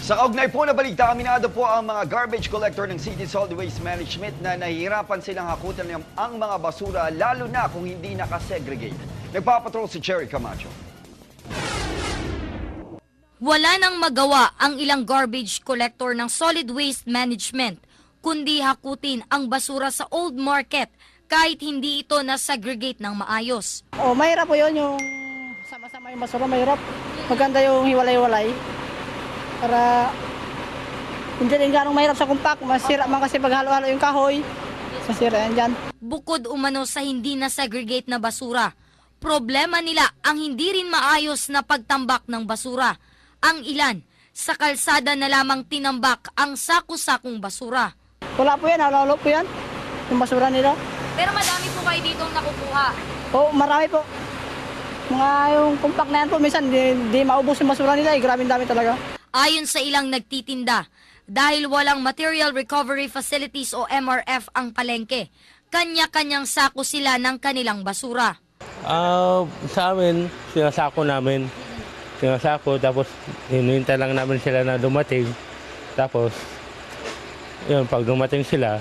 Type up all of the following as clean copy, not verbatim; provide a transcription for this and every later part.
Sa kaugnay po na balita, aminado po ang mga garbage collector ng City Solid Waste Management na nahihirapan silang hakutan ang mga basura lalo na kung hindi nakasegregate. Nagpapatrol si Cherry Camacho. Wala nang magawa ang ilang garbage collector ng Solid Waste Management kundi hakutin ang basura sa Old Market kahit hindi ito na-segregate ng maayos. Mahirap po yun yung sama-sama yung basura, mahirap. Maganda yung hiwalay-hiwalay. Para hindi rin ganong mahirap sa kumpak. Masira man kasi pag halo-halo yung kahoy. Masira yan dyan. Bukod umano sa hindi na-segregate na basura, problema nila ang hindi rin maayos na pagtambak ng basura. Ang ilan, sa kalsada na lamang tinambak ang sako-sakong basura. Wala po yan, halo-halo po yan. Yung basura nila. Pero madami po kayo ditong nakukuha. Marami po. Mga yung kumpak na yan po, minsan di maubos yung basura nila. Grabe dami talaga. Ayon sa ilang nagtitinda, dahil walang Material Recovery Facilities o MRF ang palengke, kanya-kanyang sako sila ng kanilang basura. Sa amin, sinasako namin. Sinasako, tapos hinihintay lang namin sila na dumating. Tapos, yun, pag dumating sila,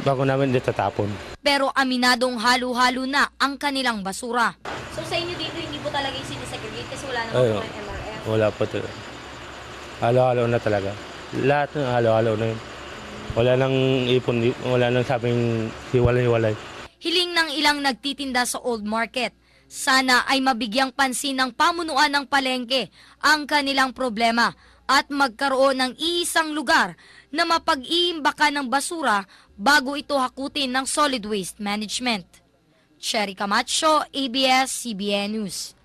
bago namin dito tapon. Pero aminadong halo-halo na ang kanilang basura. So sa inyo dito, hindi po talaga yung sinisegregate kasi wala naman po yung MRF? Wala po talaga. Halo-halo na talaga. Lahat ng halo-halo na yun. Wala nang ipon, wala nang sabing hiwalay-hiwalay. Hiling ng ilang nagtitinda sa Old Market. Sana ay mabigyang pansin ng pamunuan ng palengke ang kanilang problema at magkaroon ng iisang lugar na mapag-iimbaka ng basura bago ito hakutin ng Solid Waste Management. Cherry Camacho, ABS-CBN News.